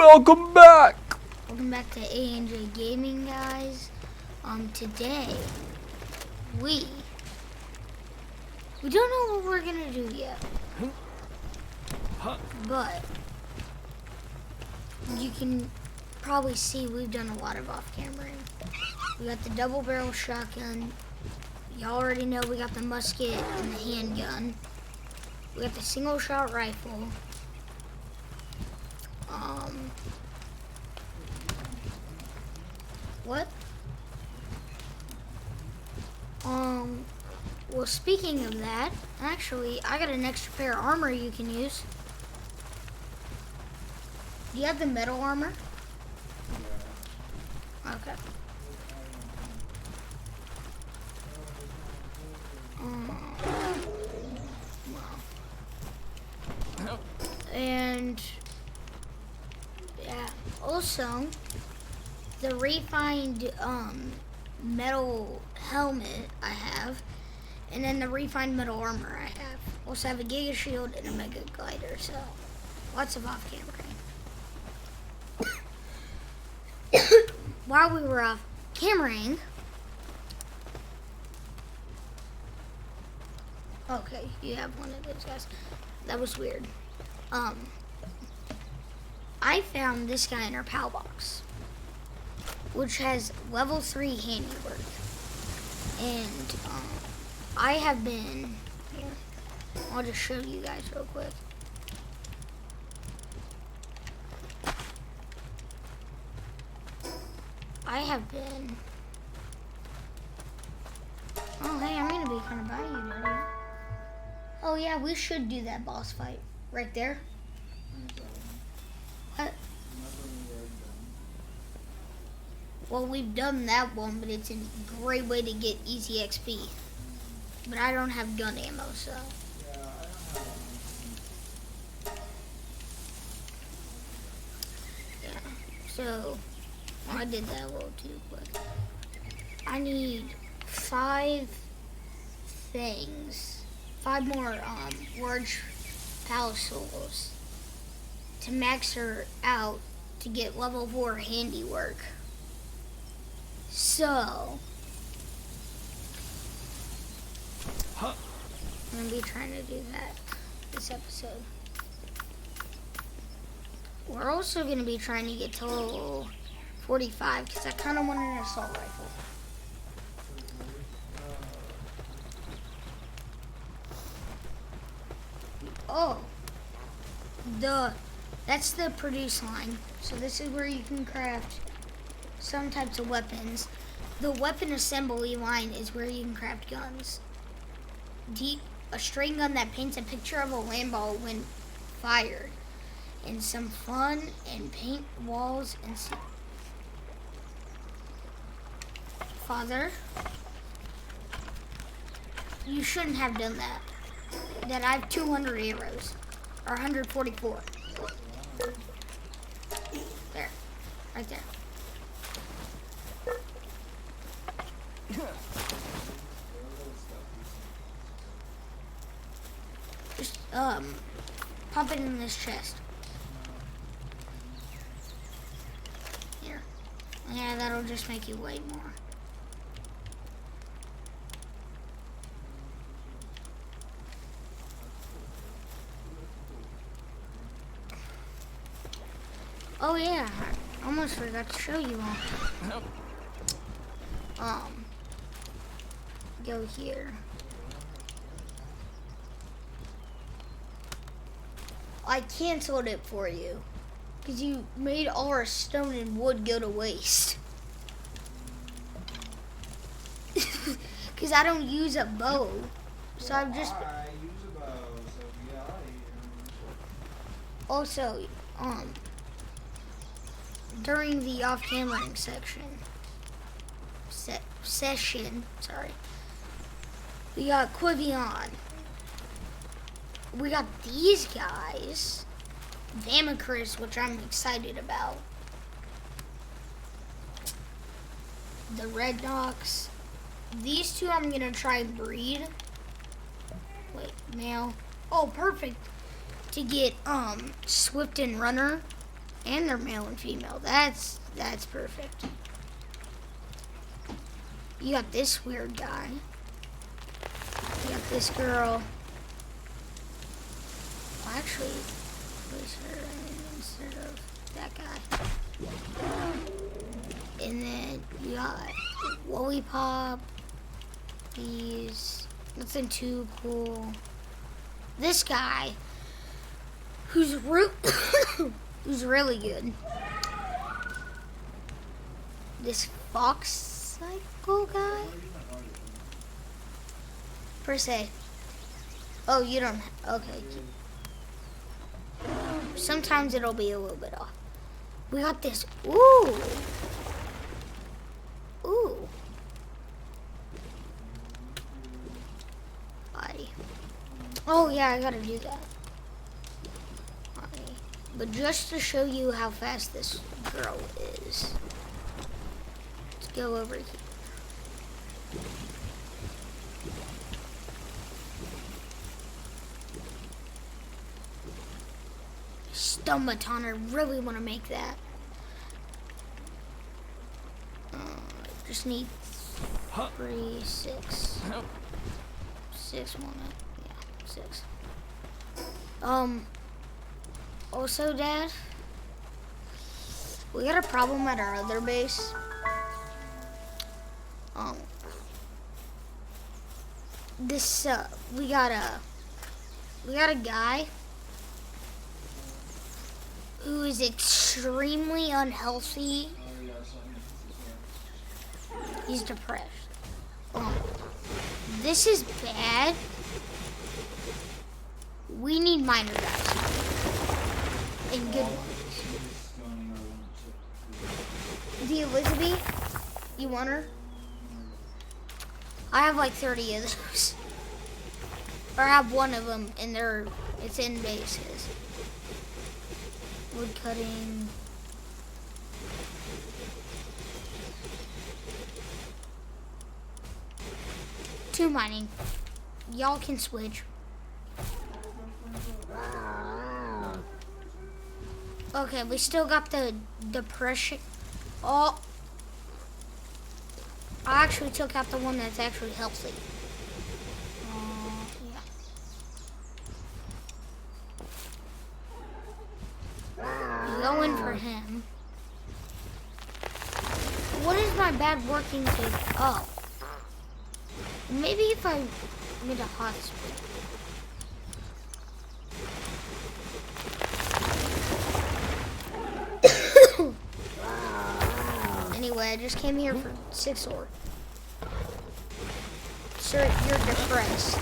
Welcome back! Welcome back to A&J Gaming, guys. Today, we don't know what we're gonna do yet, but you can probably see we've done a lot of off-cameraing. We got the double-barrel shotgun. Y'all already know we got the musket and the handgun. We got the single-shot rifle. What? Well, speaking of that, actually, I got an extra pair of armor you can use. Do you have the metal armor? Okay. And yeah, also the refined metal helmet I have, and then the refined metal armor I have. Also have a Giga Shield and a Mega Glider, so lots of off-camera. While we were off cameraing, okay, you have one of those guys. That was weird. I found this guy in our PAL box, which has level 3 handiwork. And I have been, here, I'll just show you guys real quick. I have been, oh hey, I'm gonna be kind of by you today. Oh yeah, we should do that boss fight right there. What? Well, we've done that one, but it's a great way to get easy XP. But I don't have gun ammo, so. Yeah, so I did that a little too quick. I need 5 things. 5 more large PAL souls to max her out to get level 4 handiwork. So I'm gonna be trying to do that this episode. We're also gonna be trying to get to level 45 because I kind of want an assault rifle. Oh, that's the produce line. So this is where you can craft some types of weapons. The weapon assembly line is where you can craft guns. A string gun that paints a picture of a land ball when fired. And some fun and paint walls and Father, you shouldn't have done that. That I have 200 arrows, or 144. There, right there. Just pump it in this chest. Here. Yeah, that'll just make you weigh more. Oh yeah, I almost forgot to show you all. Go here. I canceled it for you because you made all our stone and wood go to waste. Because I don't use a bow, so I've just. I use a bow, so get out of here. Also, during the off-cameraing session, sorry, we got Quivion. We got these guys, Vamacris, which I'm excited about. The Red Docs. These two I'm gonna try and breed. Wait, male. Oh, perfect. To get Swift and Runner And they're male and female. That's perfect. You got this weird guy. You got this girl. Well, actually, place her instead of that guy. And then you got Lollipop. These, nothing too cool. This guy, who's who's really good. This Fox Cycle guy, per se. Oh, you don't. Okay. Sometimes it'll be a little bit off. We got this. Ooh. Ooh. Body. Oh yeah, I gotta do that. Body. But just to show you how fast this girl is, let's go over here. Stombaton, I really want to make that. Just need 3, 6. 6 want it. Yeah, 6. Also, Dad, we got a problem at our other base. This we got a guy who is extremely unhealthy. He's depressed. This is bad. We need minor guys. And good ones. The Elizabeth, you want her? I have like 30 of those. Or I have one of them, and it's in bases. Wood cutting. Two mining. Y'all can switch. Okay, we still got the depression. Oh, I actually took out the one that's actually healthy. Yeah. Going for him. What is my bad working to? Oh. Maybe if I made a hot spring. Anyway, I just came here for 6 ore. Sir, you're depressed.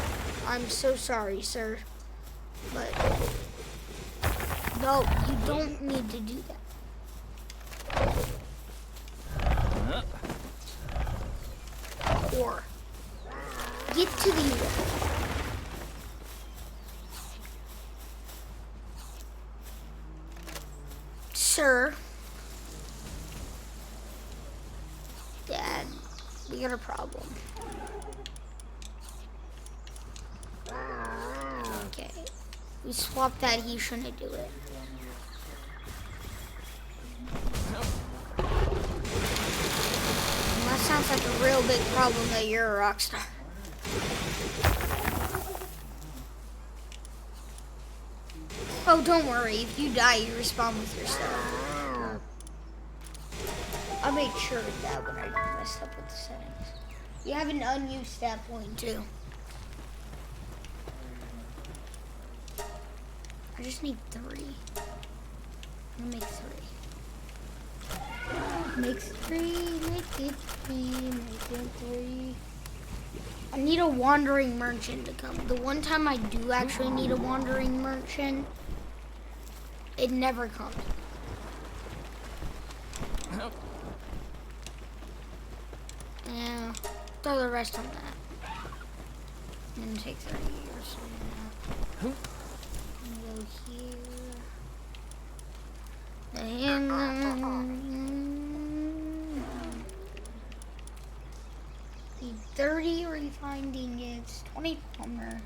I'm so sorry, sir. But no, you don't need to do that. Or get to the sir. Dad, we got a problem. Okay. We swapped that, he shouldn't do it. Well, that sounds like a real big problem that you're a rock star. Oh, don't worry. If you die, you respawn with your stuff. I made sure of that when I messed up with the settings. You have an unused stat point, too. I just need 3. I'm gonna make 3. Make 3, make it 3, make it 3. I need a wandering merchant to come. The one time I do actually need a wandering merchant, it never comes. Yeah, throw the rest on that. It'll take 30 years. Yeah. Go here. Need 30 refined ingots, 20 plumber.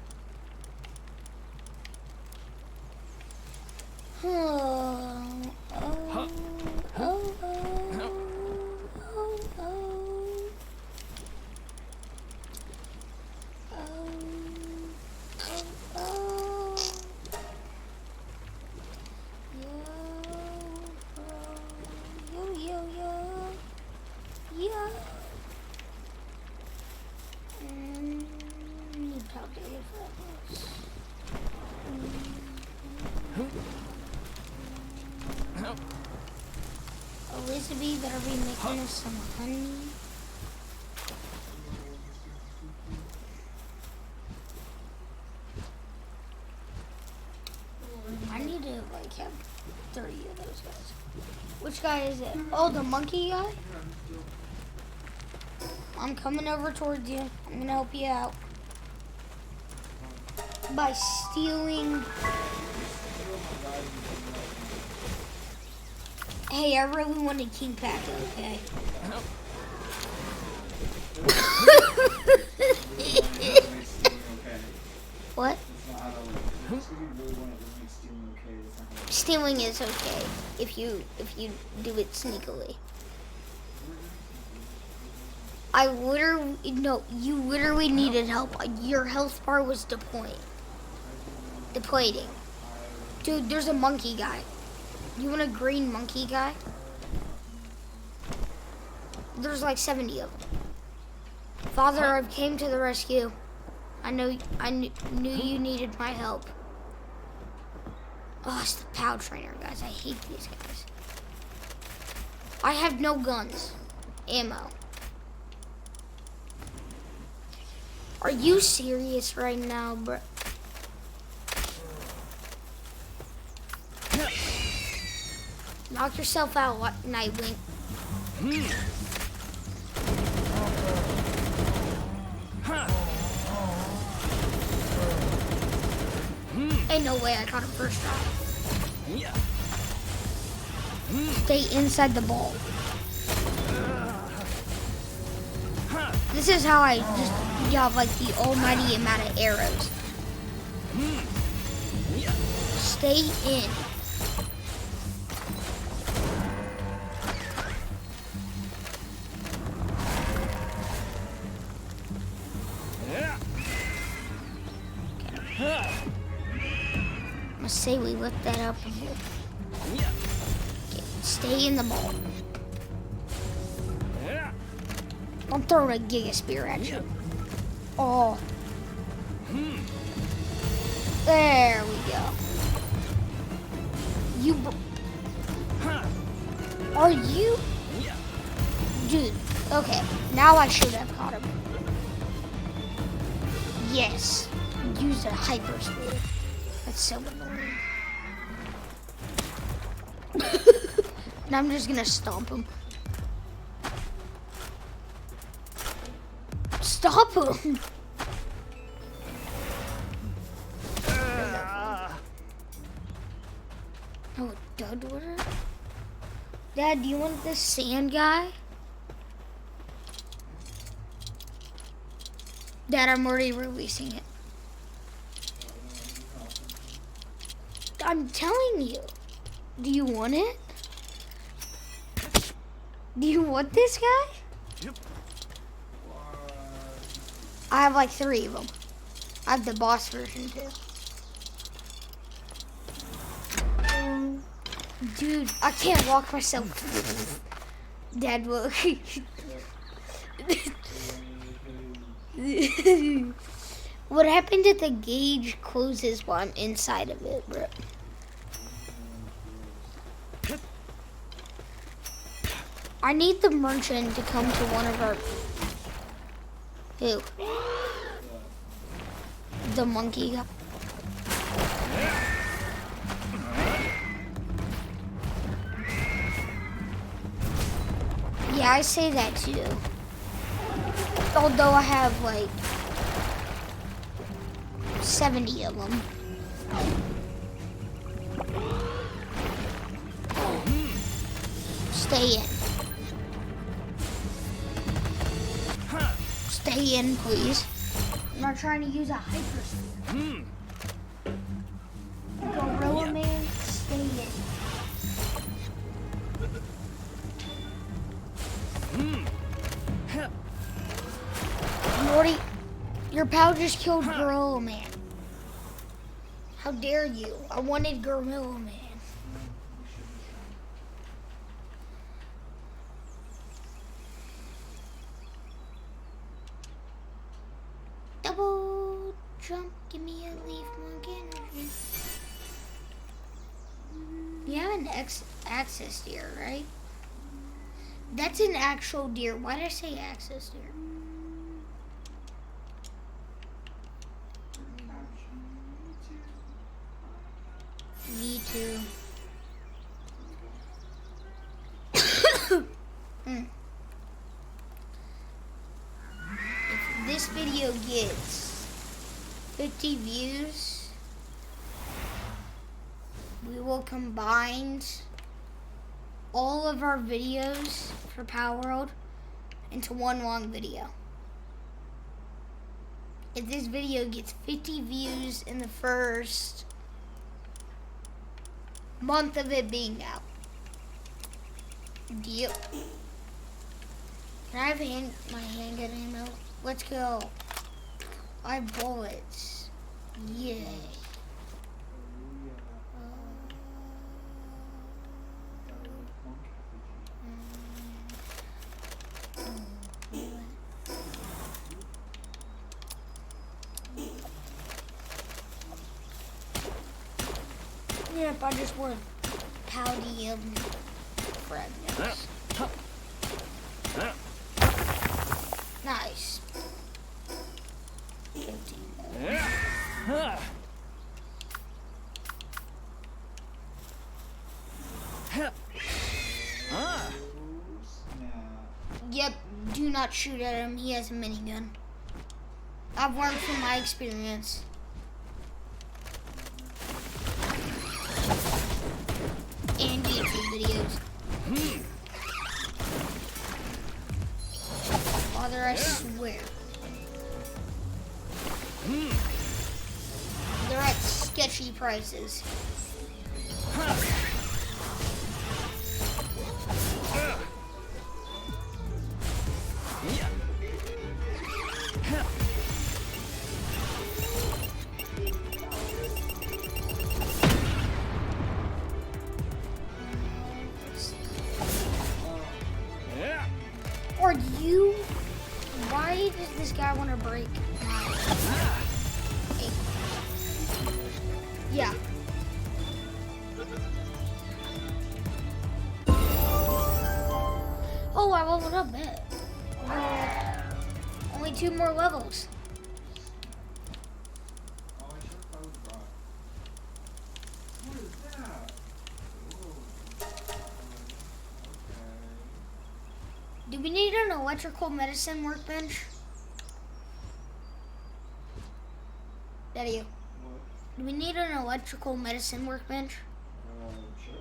Elizabeth better be making us some honey. I need to like have 30 of those guys. Which guy is it? Oh, the monkey guy? I'm coming over towards you. I'm gonna help you out. By stealing. Hey, I really wanted King Packer, okay? What? Stealing is okay if you do it sneakily. You literally needed help. Your health bar was depleting. Dude, there's a monkey guy. You want a green monkey guy? There's like 70 of them. Father, I came to the rescue. I knew you needed my help. Oh, it's the POW trainer, guys. I hate these guys. I have no guns. Ammo. Are you serious right now, bro? Knock yourself out, Nightwing. Ain't no way I caught him first try. Stay inside the ball. This is how I just have like the almighty amount of arrows. Stay in. I'm gonna say we lift that up in here. Okay, stay in the ball. I'm throwing a Giga Spear at you. Oh. There we go. Are you? Dude, okay. Now I should have caught him. Yes. Use a hyper speed. That's so annoying. Now I'm just gonna stomp him. Stop him! Oh, dud water? Dad, do you want this sand guy? Dad, I'm already releasing it. I'm telling you. Do you want it? Do you want this guy? Yep. I have like 3 of them. I have the boss version too. Dude, I can't walk myself. Dad, look. What happened if the gauge closes while I'm inside of it, bro? I need the merchant to come to one of our... Who? The monkey guy. Yeah, I say that too. Although I have like 70 of them. Stay in. Stay in, please. I'm not trying to use a hyper spear. Gorilla Man, stay in. Morty, your pal just killed Gorilla Man. How dare you? I wanted Gorilla Man. Double jump, give me a leaf, monkey. You have an access here, right? That's an actual deer. Why did I say access deer? Me too. If this video gets 50 views, we will combine all of our videos for Palworld into one long video. If this video gets 50 views in the first month of it being out. Deal. Can I have my handgun ammo? Let's go. I have bullets. Yay. Yep, I just want palladium fragments. Nice. 15. Yep, do not shoot at him. He has a minigun. I've learned from my experience. And YouTube videos. Father, I swear. They're at sketchy prices. Or you? Why does this guy want to break my... Yeah. Oh, I leveled up it. Only 2 more levels. Oh, I should have probably brought. What is that? Ooh. Okay. Do we need an electrical medicine workbench? Daddy, What? do we need an electrical medicine workbench? Sure.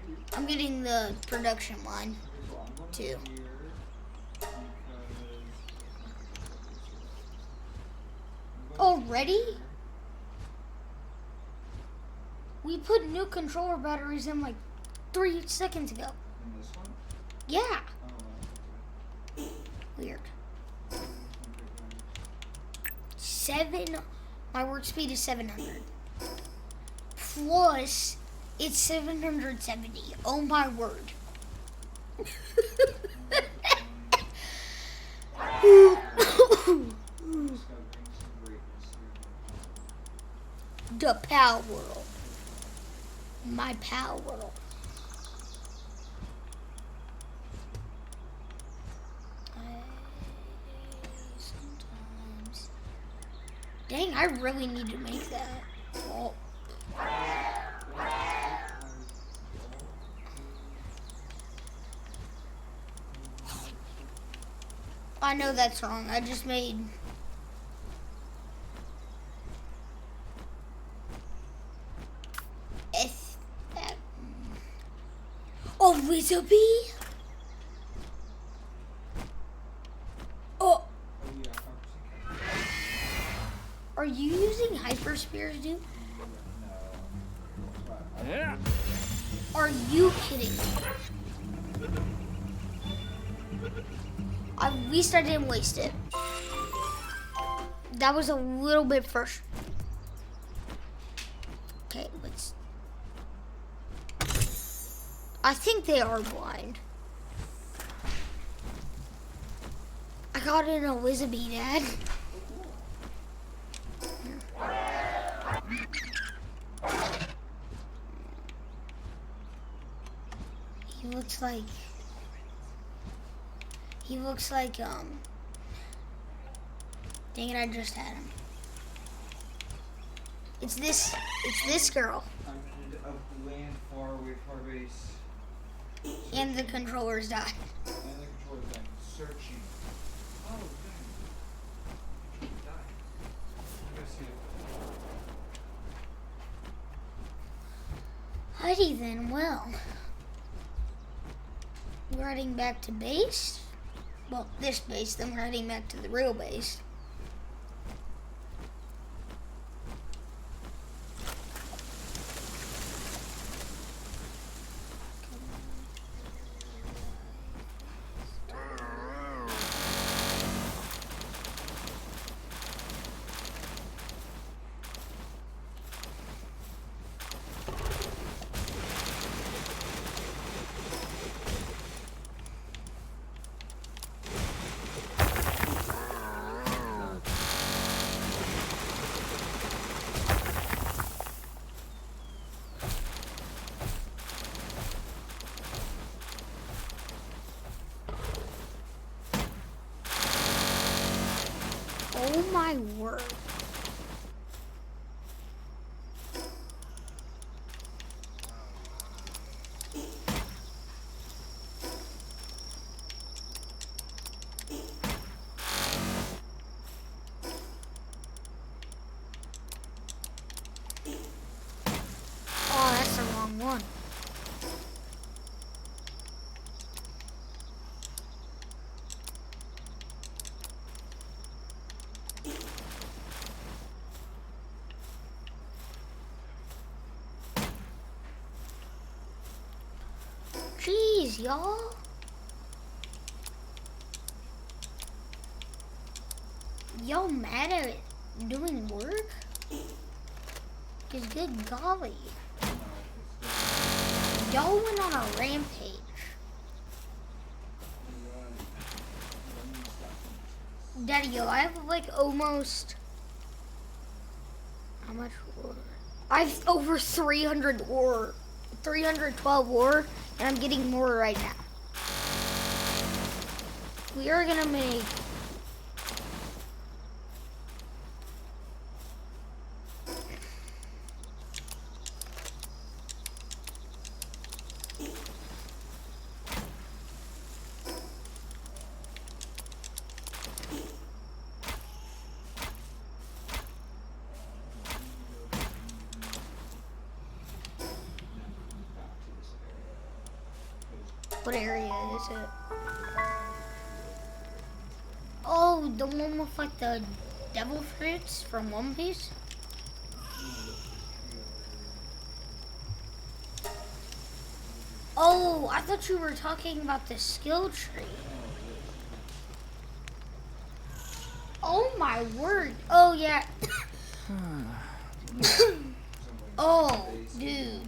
Maybe. I'm getting the production line. Okay, so I'm going Two. here because Already? We put new controller batteries in like 3 seconds ago. in this one? Yeah. Oh, okay. Weird. Okay, 7. My work speed is 700. Plus, it's 770. Oh my word. Discovering some greatness here. The Palworld. My Palworld. Sometimes. Dang, I really need to make that. Oh. I know that's wrong. I just made... Oh, Wizardby? Oh, Oh yeah, 100%. are you using hyper spears, dude? No. Yeah. Are you kidding me? At least I didn't waste it. That was a little bit first. Okay, let's... I think they are blind. I got an Elizabeth, Dad. He looks like He looks like, dang it, I just had him. It's this girl. I'm gonna land far away from our base. And the controllers died. And the controller's like searching. Oh, dang. Die. I gotta see it. Alrighty then, well. We're heading back to base. Well, this base, then we're heading back to the real base. Oh my word. Oh, that's the wrong one. Jeez, y'all. Y'all mad at doing work? Cause good golly. Y'all went on a rampage. Daddy, yo, I have like almost... How much ore? I have over 300 ore. 312 ore, and I'm getting more right now. We are gonna make... What area is it? Oh, the one with like the devil fruits from One Piece? Oh, I thought you were talking about the skill tree. Oh my word. Oh yeah. Oh, dude.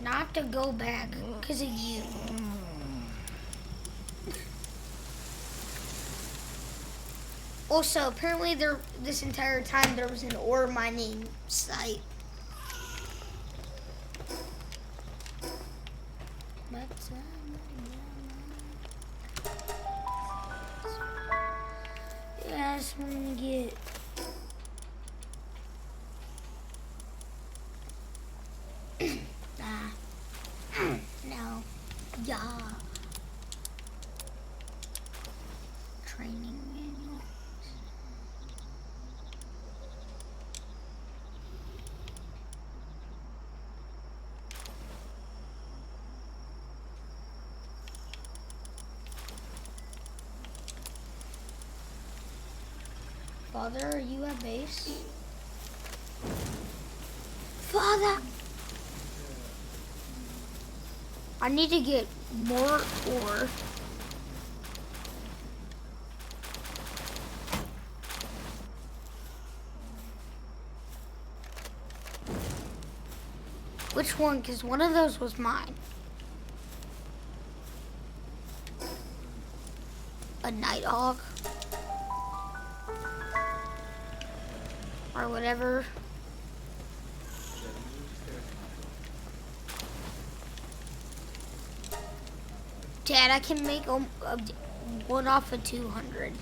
Not to go back because of you. Also, apparently this entire time there was an ore mining site. Yeah, I just want to get... No. Yeah. Training manual. Father, are you at base? Father! I need to get more ore. Which one? Because one of those was mine. A nighthawk. Or whatever. Dad, I can make one off of 200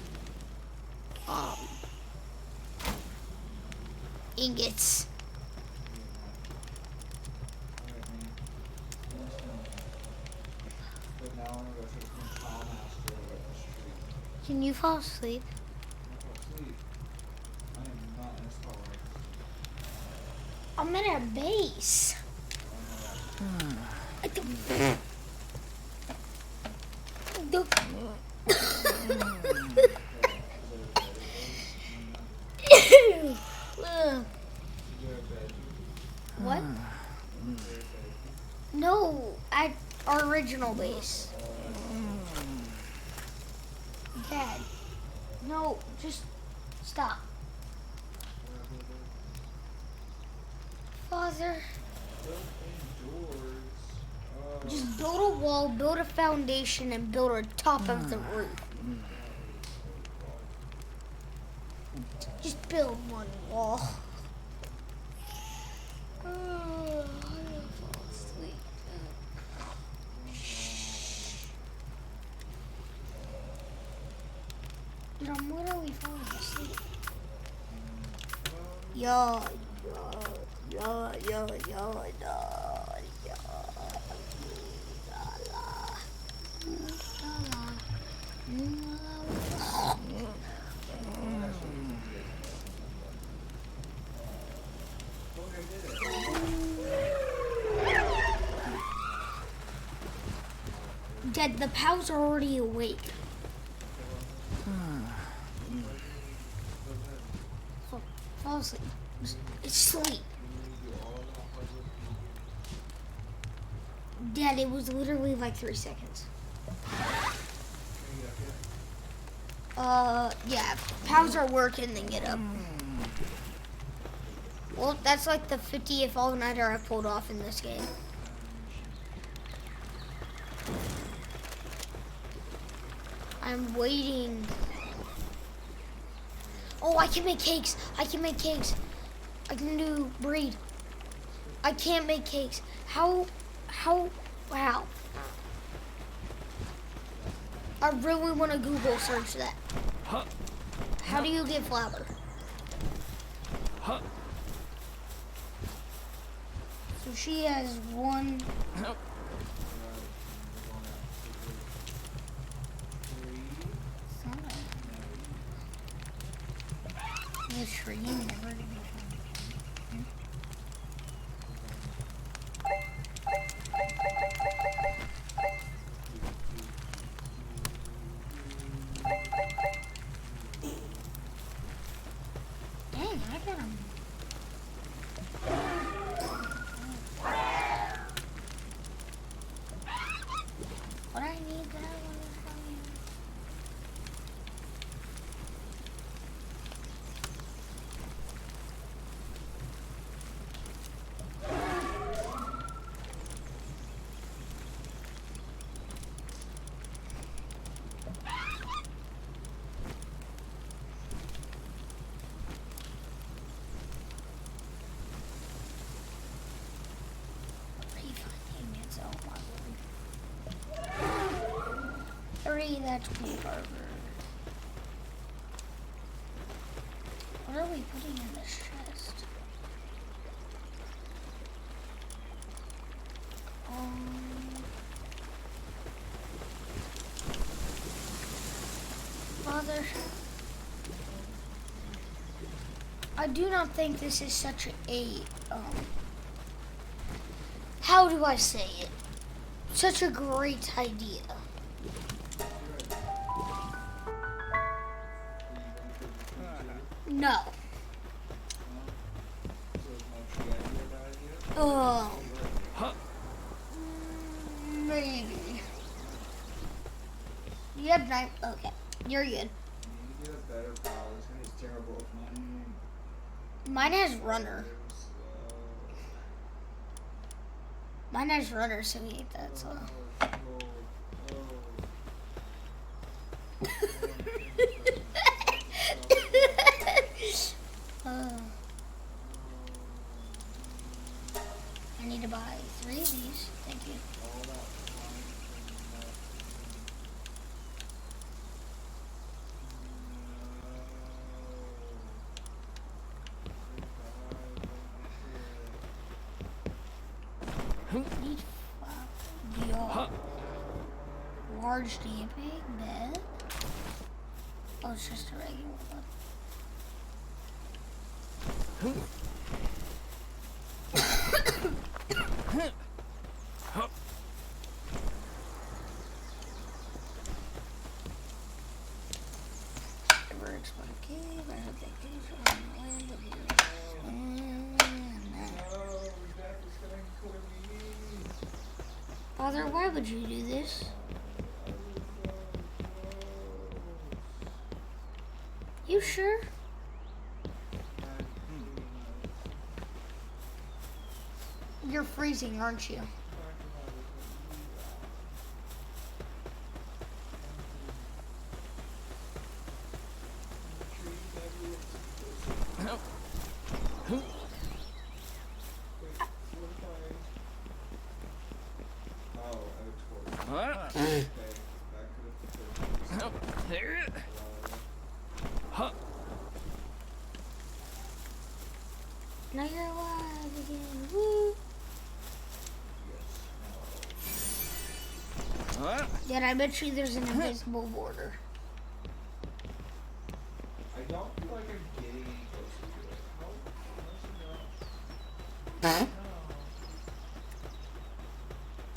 ingots. Alright, man. But now I'm gonna go take some tile master up the street. Can you fall asleep? I'm not asleep. I am not in a spot where I I'm at our base. What? No, at our original base. Dad, no, just stop. Father, just build a wall, build a foundation, and build a top of the roof. Just build one wall. I'm gonna fall asleep. Dude, I'm literally falling asleep. Yo, yo, yo, yo, yo, yo, yo. Dad, the pals are already awake. Fall asleep. It's sleep. Dad, it was literally like 3 seconds. Yeah. Pals are working, then get up. Well, that's like the 50th all-nighter I pulled off in this game. I'm waiting. Oh, I can make cakes. I can make cakes. I can do breed. I can't make cakes. How, wow. I really want to Google search that. How do you get flour? So she has one. The tree never to be found. Dang, I got him. What I need that I want from you. That's cool, Harvard. What are we putting in this chest? Father, I do not think this is such a, how do I say it? Such a great idea. No. Maybe. You have knife. Okay, you're good. You have better powers. Mine is terrible with mine. Mine has runner. Mine has runner, so we ain't that slow. I need to buy 3 of these. Thank you. large damping bed. Oh, it's just a regular one. Never explode a cave. I hope that caves are on the land of you. Father, why would you do this? You sure? You're freezing, aren't you? Now you're alive again. Woo! Yet I bet you there's an invisible border. I don't feel like I'm getting any closer to it. No.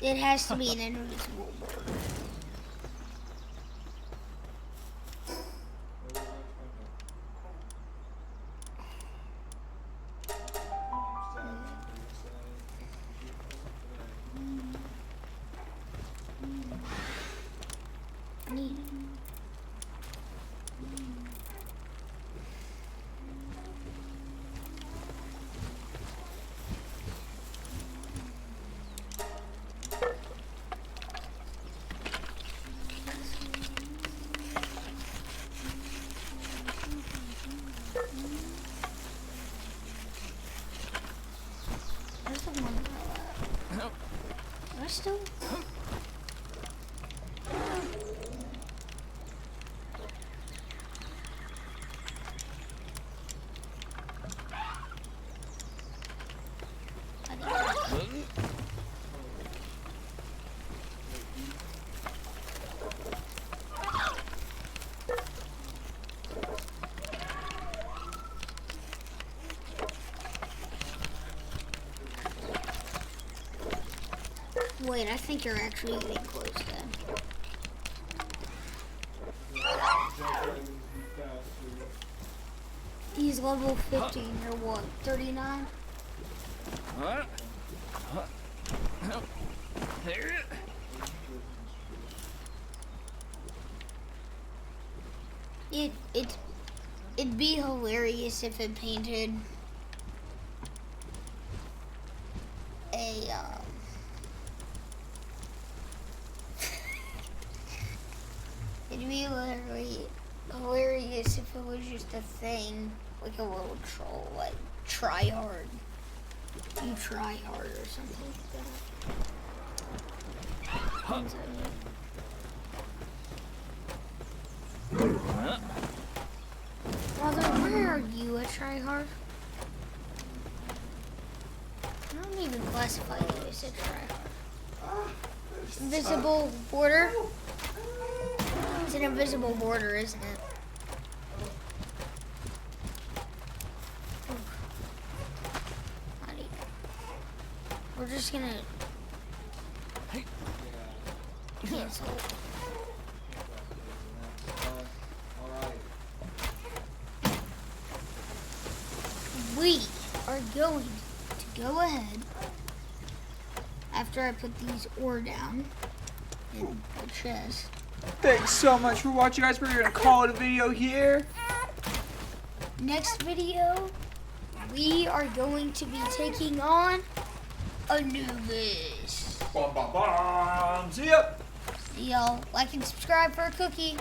It has to be an invisible border. Neat. Where's the one that I still? Wait, I think you're actually getting close then. He's level 15, you're what, 39? It'd be hilarious if it painted a it'd be hilarious if it was just a thing, like a little troll, like try hard. You try hard or something like that. Mother, where are you at try hard? I don't even classify you as a try hard. Invisible border? It's an invisible border, isn't it? We're just gonna cancel. We are going to go ahead after I put these ore down in the chest. Thanks so much for watching, guys. We're gonna call it a video here. Next video, we are going to be taking on Anubis. Bum, bum, bum. See ya. See y'all. Like and subscribe for a cookie.